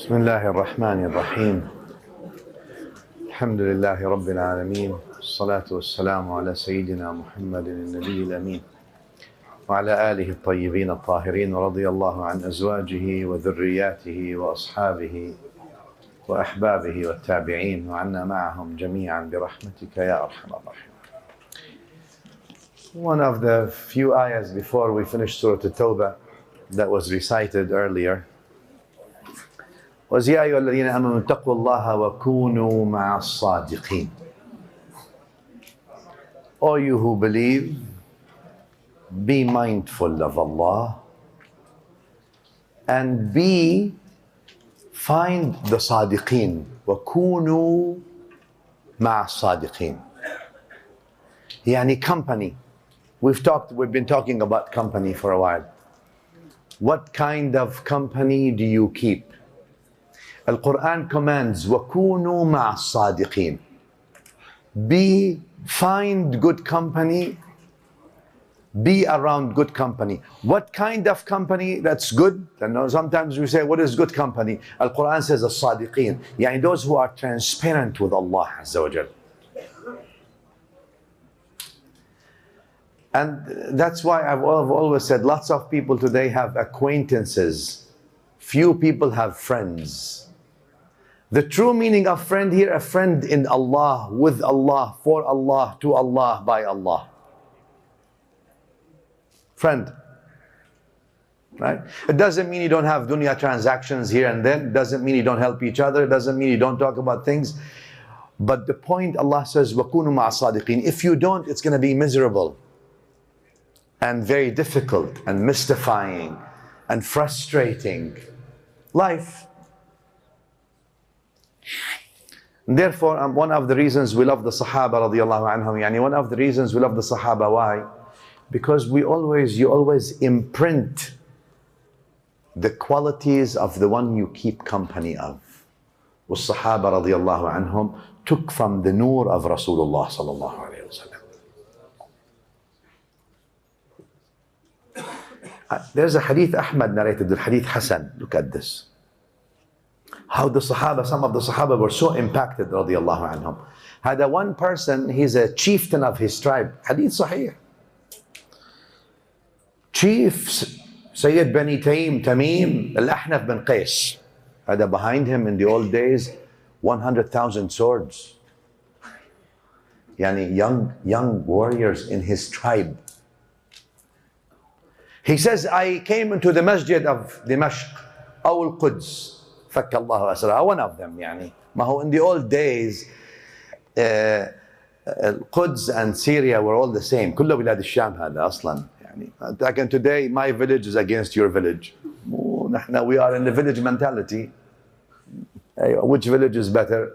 بسم الله الرحمن الرحيم. الحمد لله رب العالمين، والصلاة والسلام على سيدنا محمد النبي الأمين وعلى آله الطيبين الطاهرين، ورضي الله عن أزواجه وذرياته وأصحابه وأحبابه والتابعين، وعنا معهم جميعا برحمتك يا أرحم الراحمين. One of the few ayahs before we finish Surah At-Tawbah that was recited earlier was يا أيها الذين آمنوا اتقوا الله وكونوا مع الصادقين. O you who believe, be mindful of Allah and find the صادقين. وكونوا مع الصادقين. يعني company. We've been talking about company for a while. What kind of company do you keep? Al-Quran commands وَكُونُوا مَعَ الصَّادِقِينَ. Find good company, be around good company. What kind of company that's good? And sometimes we say, what is good company? Al-Quran says الصادقين, يعني those who are transparent with Allah Azza wa Jal. And that's why I've always said, lots of people today have acquaintances. Few people have friends. The true meaning of friend here, a friend in Allah, with Allah, for Allah, to Allah, by Allah. Friend. Right? It doesn't mean you don't have dunya transactions here and then. It doesn't mean you don't help each other. It doesn't mean you don't talk about things. But the point, Allah says, وَكُونُوا مَعَ الصَّادِقِينَ. If you don't, it's going to be miserable and very difficult and mystifying and frustrating life. Therefore, one of the reasons we love the Sahaba radiallahu anhum, yani one of the reasons we love the Sahaba, why? Because you always imprint the qualities of the one you keep company of. والصحابة رضي الله عنهم took from the nur of Rasulullah sallallahu alayhi wa sallam. There's a hadith Ahmad narrated, the hadith Hasan. Look at this. How the Sahaba, some of the Sahaba were so impacted radiallahu anhum. Had a one person, he's a chieftain of his tribe. Hadith Sahih. Chief Sayyid Bani Tamim Al-Ahnaf bin Qais. Had behind him in the old days 100,000 swords. Yani young warriors in his tribe. He says, I came into the masjid of Dimashq, أو القدس. فك الله أسرها. One of them, يعني. ما هو in the old days, Quds and Syria were all the same. كله بلاد الشام هذا أصلا. يعني. Like today, my village is against your village. We are in the village mentality. Which village is better?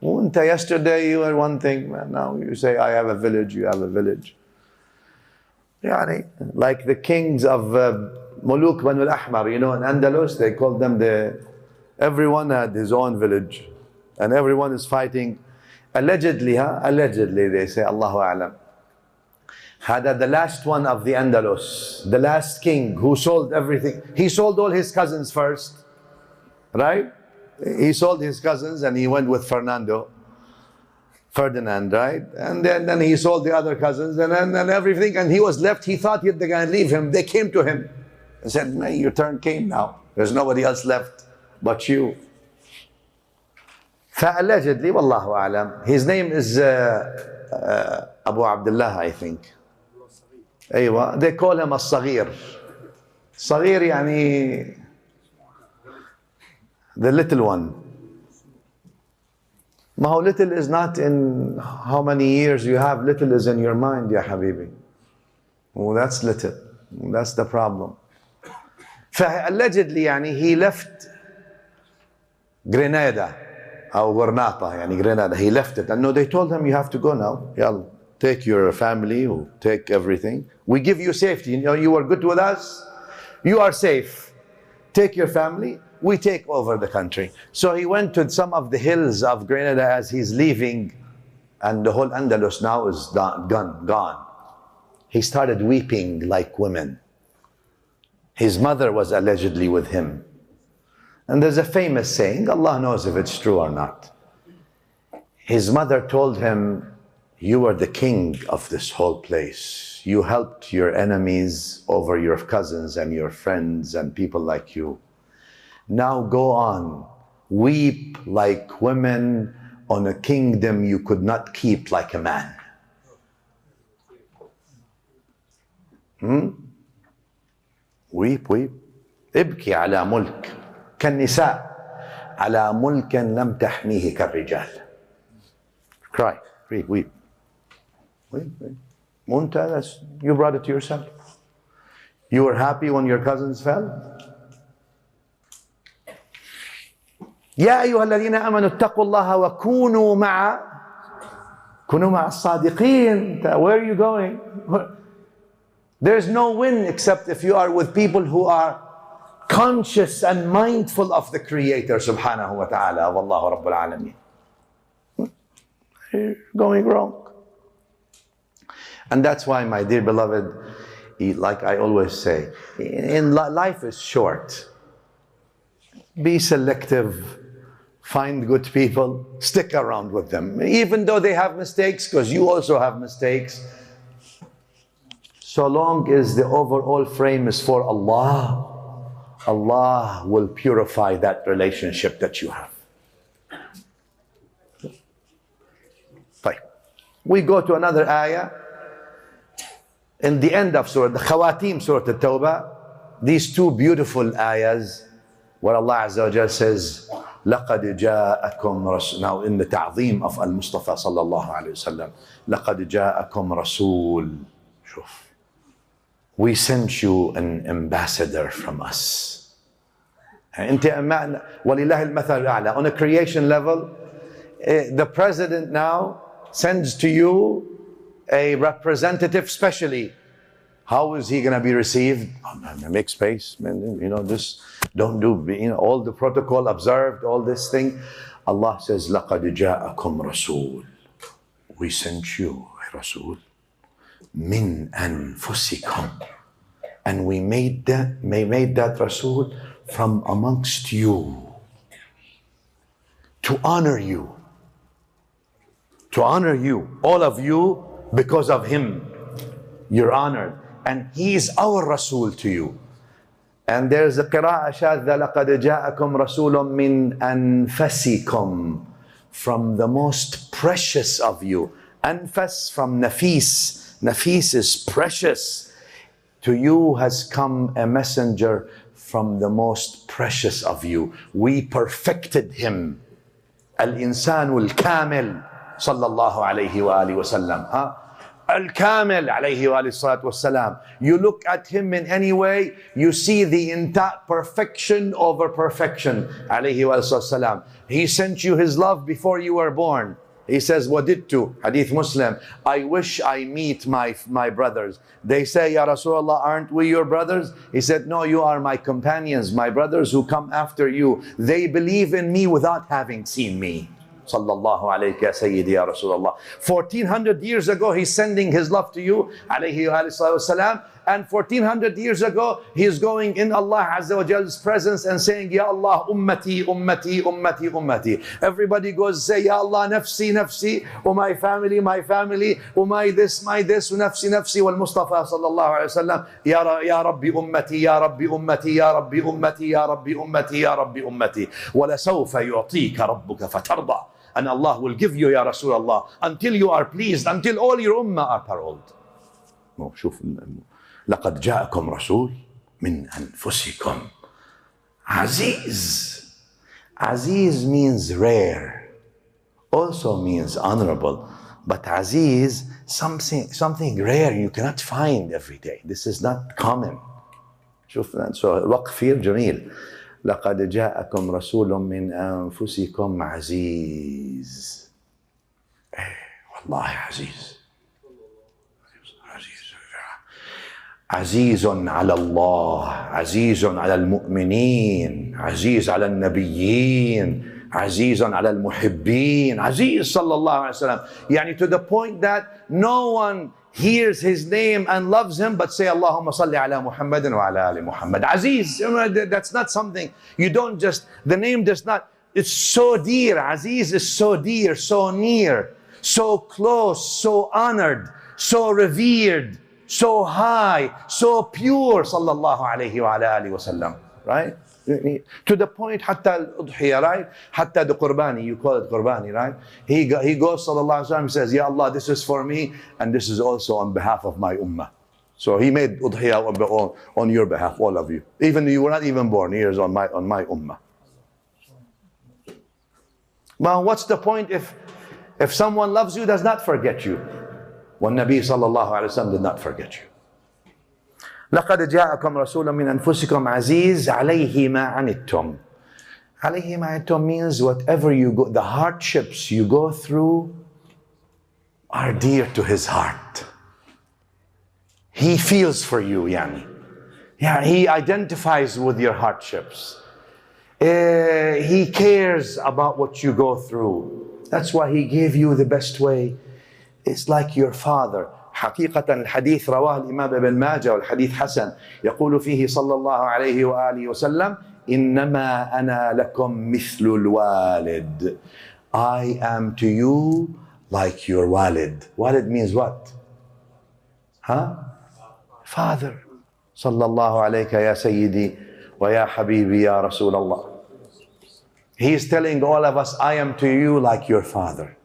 Yesterday you were one thing. Now you say, I have a village, you have a village. يعني. Like the kings of Muluk Banu al-Ahmar, in Andalus, they called them everyone had his own village and everyone is fighting. Allegedly they say, Allahu A'lam. Had the last one of the Andalus, the last king who sold everything. He sold all his cousins first, right? He sold his cousins and he went with Ferdinand, right? And then he sold the other cousins and then everything, and he was left. He thought they're going to leave him. They came to him and said, "Man, your turn came now. There's nobody else left but you." Allegedly, wallahu a'lam, his name is Abu Abdullah, I think. أيوة. They call him الصغير. صغير يعني the little one. ما هو little is not in how many years you have. Little is in your mind, ya habibi. Oh, that's little. That's the problem. Allegedly, يعني he left Grenada or Granada, يعني Grenada. He left it. And no, they told him, you have to go now. Yalla, take your family, take everything. We give you safety. You are good with us. You are safe. Take your family. We take over the country. So he went to some of the hills of Grenada as he's leaving, and the whole Andalus now is gone. He started weeping like women. His mother was allegedly with him. And there's a famous saying, Allah knows if it's true or not. His mother told him, you are the king of this whole place. You helped your enemies over your cousins and your friends and people like you. Now go on, weep like women on a kingdom you could not keep like a man. Weep, weep. ابكي على ملك كالنساء على ملك لم تحميه كالرجال. Cry, weep, weep. Weep, weep. Munta, you brought it to yourself. You were happy when your cousins fell? يا أيها الذين آمنوا اتقوا الله وكونوا مع الصادقين. Where are you going? There's no win except if you are with people who are conscious and mindful of the Creator subhanahu wa ta'ala. Wallahu Rabbul Alameen. You're going wrong. And that's why, my dear beloved, like I always say, life is short. Be selective. Find good people. Stick around with them. Even though they have mistakes, because you also have mistakes. So long as the overall frame is for Allah, Allah will purify that relationship that you have. Fine. We go to another ayah. In the end of Surah, the Khawatim Surah At-Tawbah, these two beautiful ayahs, where Allah Azza wa Jalla says, لَقَدْ جَاءَكُمْ رَسُولٌ. Now in the ta'zeem of Al-Mustafa sallallahu alayhi wa sallam, لَقَدْ جَاءَكُمْ رَسُولٌ. We sent you an ambassador from us. On a creation level, the president now sends to you a representative specially. How is he going to be received? Make space, you know, this, don't do, you know, all the protocol observed, all this thing. Allah says, لَقَدْ جَاءَكُمْ رَسُولٌ. We sent you a Rasul. Min anfusikum, and we made that Rasul from amongst you to honor you, all of you, because of him. You're honored, and he is our Rasul to you. And there's a qira'ah shadda, لَقَدْ جَاءَكُمْ رَسُولٌ مِّنْ أَنفَسِكُمْ, from the most precious of you. Anfas from nafis. Nafis is precious. To you has come a messenger from the most precious of you. We perfected him. Al-insanu al-kamil sallallahu alayhi wa alihi wa sallam. Al-kamil alayhi wa salatu wa salam. You look at him in any way, you see the entire perfection over perfection alayhi wa salam. He sent you his love before you were born. He says, Wadittu, Hadith Muslim, I wish I meet my brothers. They say, Ya Rasulullah, aren't we your brothers? He said, no, you are my companions, my brothers who come after you. They believe in me without having seen me. Sallallahu alayka ya Sayyidi ya Rasulullah. 1400 years ago, he's sending his love to you, alayhi wa salam. And 1400 years ago, he is going in Allah Azza wa Jalla's presence and saying, Ya Allah, ummati, ummati, ummati, ummati. Everybody goes, say, Ya Allah, nafsi, nafsi, my family, my my this, nafsi, nafsi, wal Mustafa sallallahu alayhi wa sallam, Ya Rabbi ummati, Ya Rabbi ummati, Ya Rabbi ummati, Ya Rabbi ummati, Ya Rabbi ummati. وَلَسَوْفَ يُعْطِيكَ رَبُّكَ فَتَرْضَى. And Allah will give you, Ya Rasulullah, until you are pleased, until all your ummah are paroled. No, شوف. لقد جاءكم رسول من أنفسكم. Aziz. Aziz means rare. Also means honorable. But Aziz, something rare you cannot find every day. This is not common. شوف, so وقفير جميل. لقد جاءكم رسول من أنفسكم عزيز. والله عزيز. عزيز على الله، عزيز على المؤمنين، عزيز على النبيين، عزيز على المحبين. عزيز صلى الله عليه وسلم. يعني to the point that no one hears his name and loves him, but say Allahumma salli ala Muhammadin wa ala ali Muhammad. Aziz, that's not something, you don't just, the name does not, it's so dear. Aziz is so dear, so near, so close, so honored, so revered, so high, so pure, sallallahu alayhi wa ala alihi wa sallam. Right? To the point, hatta al-udhiya, right? Hatta the qurbani, you call it qurbani, right? He goes, sallallahu alayhi wa sallam, says, Ya Allah, this is for me, and this is also on behalf of my ummah. So he made udhiya on your behalf, all of you. Even you were not even born, here's on my ummah. Well, what's the point if someone loves you, does not forget you? When Nabi sallallahu alayhi wa sallam did not forget you. لَقَدْ جَاءَكُمْ رَسُولٌ مِّنْ أَنفُسِكُمْ عَزِيزٌ عَلَيْهِ مَا عَنِتُّمْ. عَلَيْهِ مَا عَنِتُّم means whatever you go, the hardships you go through are dear to his heart. He feels for you, yani. Yeah, he identifies with your hardships. He cares about what you go through. That's why he gave you the best way. It's like your father. حقيقة الحديث رواه الإمام ابن ماجه والحديث حسن يقول فيه صلى الله عليه وآله وسلم إنما أنا لكم مثل الوالد. I am to you like your walid. Walid means what? Huh? Father. صلى الله عليك يا سيدي ويا حبيبي يا رسول الله. He is telling all of us, I am to you like your father.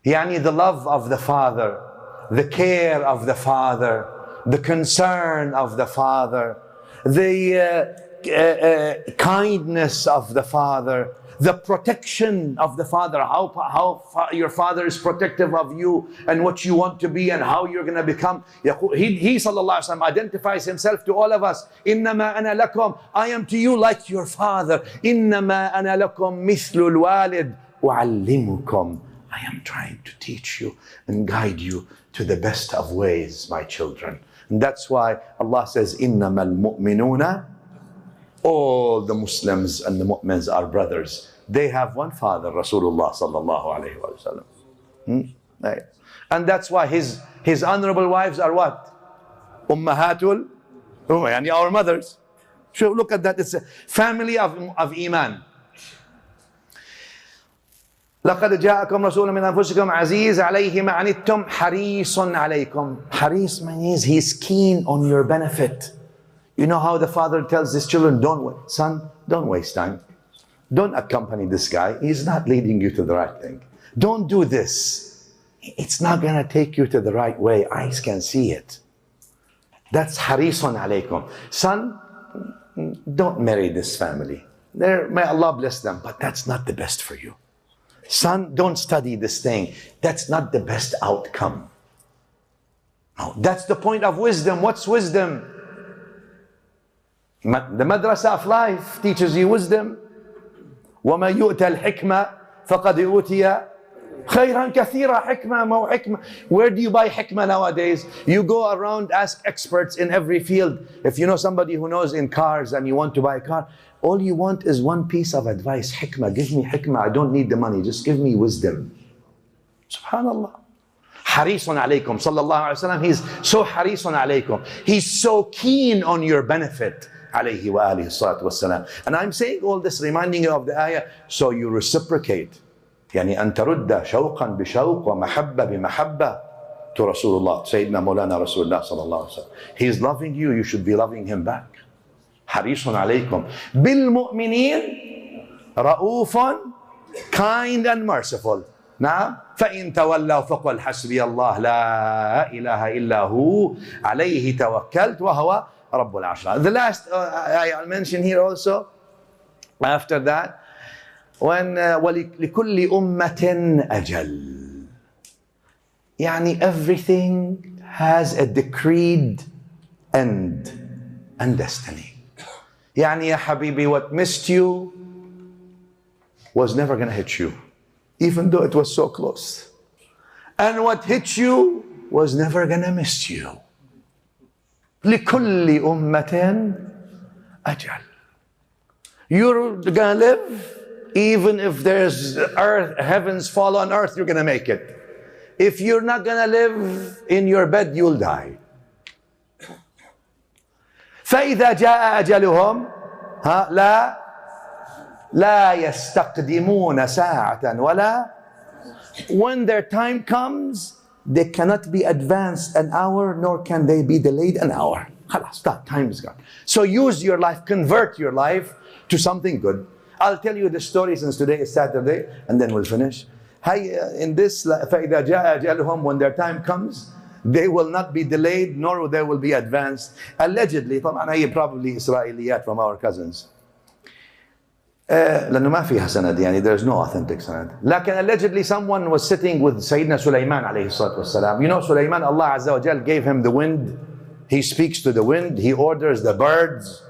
يعني the love of the father, the care of the father, the concern of the father, the kindness of the father, the protection of the father, how your father is protective of you and what you want to be and how you're going to become. He sallallahu alaihi wasallam identifies himself to all of us. إنما أنا لكم, I am to you like your father. إنما أنا لكم مثل الوالد أعلمكم. I am trying to teach you and guide you to the best of ways, my children. And that's why Allah says, إِنَّمَا الْمُؤْمِنُونَ. All the Muslims and the mu'mins are brothers. They have one father, Rasulullah sallallahu alayhi wa sallam. And that's why his honorable wives are what? Ummahatul, yani our mothers. So look at that, it's a family of Iman. لقد جاءكم رسول من أنفسكم عزيز عليه ما عنتم حريص عليكم. Haris means he's keen on your benefit. You know how the father tells his children, son, don't waste time. Don't accompany this guy. He's not leading you to the right thing. Don't do this. It's not going to take you to the right way. Eyes can see it. That's harisun alaykum. Son, don't marry this family. May Allah bless them, but that's not the best for you. Son, don't study this thing. That's not the best outcome. No, that's the point of wisdom. What's wisdom? The madrasa of life teaches you wisdom. وَمَا يُؤْتَى الْحِكْمَةِ فَقَدْ أُوتِيَ خَيْرًا كَثِيرًا. Hikmah, mo hikmah. Where do you buy hikmah nowadays? You go around, ask experts in every field. If you know somebody who knows in cars and you want to buy a car, all you want is one piece of advice. Hikmah, give me hikmah. I don't need the money. Just give me wisdom. Subhanallah. Harisun alaykum. Sallallahu alayhi wa sallam. He's so harisun alaykum. He's so keen on your benefit. Alayhi wa alihi salatu wassalam. And I'm saying all this, reminding you of the ayah, so you reciprocate. يعني أن ترد شوقا بشوق ومحبة بمحبة to Rasulullah, Sayyidina Mawlana Rasulullah sallallahu alaihi wasallam. He's loving you, you should be loving him back. Harisun alaykum. بالمؤمنين رؤوف, kind and merciful. نعم. فإن تولوا فقل حسبي الله لا إله إلا هو عليه توكلت وهو رب العرش. The last I mention here also, after that, when ولكل أمة أجل. يعني everything has a decreed end and destiny. يعني يا حبيبي, what missed you was never going to hit you, even though it was so close. And what hit you was never going to miss you. لكل أمة أجل. You're going to live, even if there's earth, heavens fall on earth, you're going to make it. if you're not gonna live in your bed, you'll die. فإذا جاء أجلهم لا يستقدمون ساعة ولا. When their time comes, they cannot be advanced an hour, nor can they be delayed an hour. Stop, time is gone. So use your life, convert your life to something good. I'll tell you the story since today is Saturday, and then we'll finish. In this, فَإِذَا جَاءَ أَجَلُهُمْ, when their time comes, they will not be delayed, nor they will be advanced. Allegedly, طبعا هي probably إسرائيليات from our cousins. لأنه ما فيها سند, يعني there's no authentic سند. لكن allegedly someone was sitting with Sayyidina Sulaiman عليه الصلاة والسلام. You know Sulaiman, Allah Azza wa Jal gave him the wind. He speaks to the wind. He orders the birds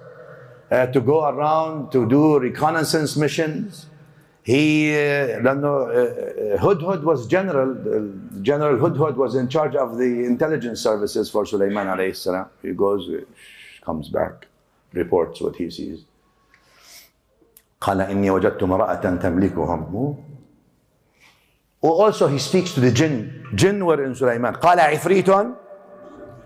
to go around to do reconnaissance missions. Hudhud was General Hudhud was in charge of the intelligence services for Sulaiman alayhi salam. He goes, comes back, reports what he sees. قال إني وجدت امرأة تملكهم. Also he speaks to the jinn. Jinn were in Sulaiman. قال عفريت.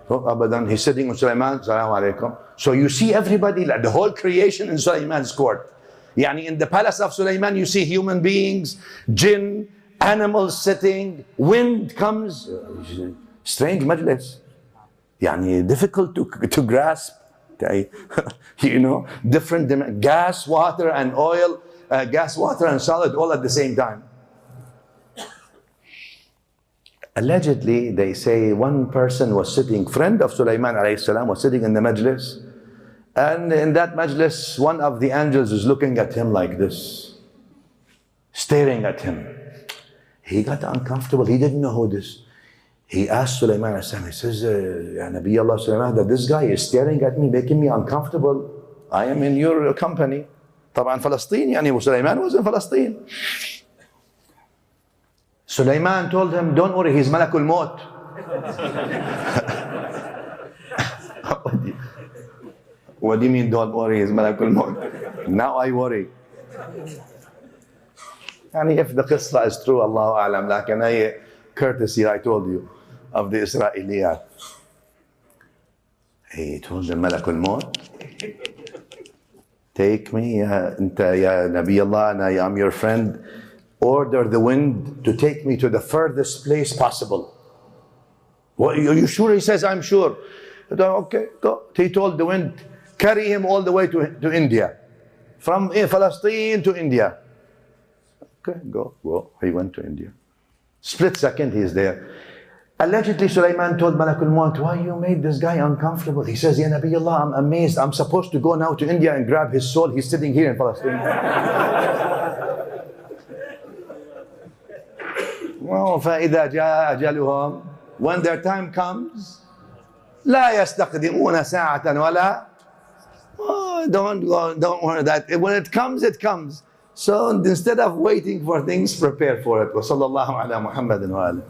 Abadan, he's sitting with Sulaiman. Assalamu alaikum. So you see everybody, like the whole creation in Sulaiman's court. Yani in the palace of Sulaiman, you see human beings, jinn, animals sitting, wind comes. Strange majlis. Yani difficult to grasp. You know, different gas, water, and oil, gas, water, and solid all at the same time. Allegedly, they say one person was sitting, friend of Sulaiman alayhi salam, was sitting in the majlis. And in that majlis, one of the angels is looking at him like this, staring at him. He got uncomfortable. He didn't know who this. He asked Sulaiman alayhi salam, he says, Ya Nabi Allah Sulaiman, that this guy is staring at me, making me uncomfortable. I am in your company. طبعا فلسطين, يعني Sulaiman was in Palestine. Sulaiman told him, don't worry, he's Malakul Maut. What do you mean, don't worry, he's Malakul Maut? Now I worry. And if the qissa is true, Allahu A'lam, لكن هي courtesy, I told you, of the Israeliyat. He told them, Malakul Maut, take me, Ya Nabi Allah, and I am your friend. Order the wind to take me to the furthest place possible. Well, are you sure? He says, I'm sure. Okay, go. He told the wind, carry him all the way to India. From Palestine to India. Okay, go. He went to India. Split second, he's there. Allegedly, Sulaiman told Malakul Maut, why you made this guy uncomfortable? He says, Ya Nabi Allah, I'm amazed. I'm supposed to go now to India and grab his soul. He's sitting here in Palestine. Well, فَإِذَا جَاءَ أَجَلُهُمْ, when their time comes, لَا يَسْتَقْدِمُونَ سَاعَةً وَلَا. Don't worry that. When it comes, it comes. So instead of waiting for things, prepare for it. وَصَلَّى اللَّهُ عَلَى مُحَمَّدٍ وَآلِهِ.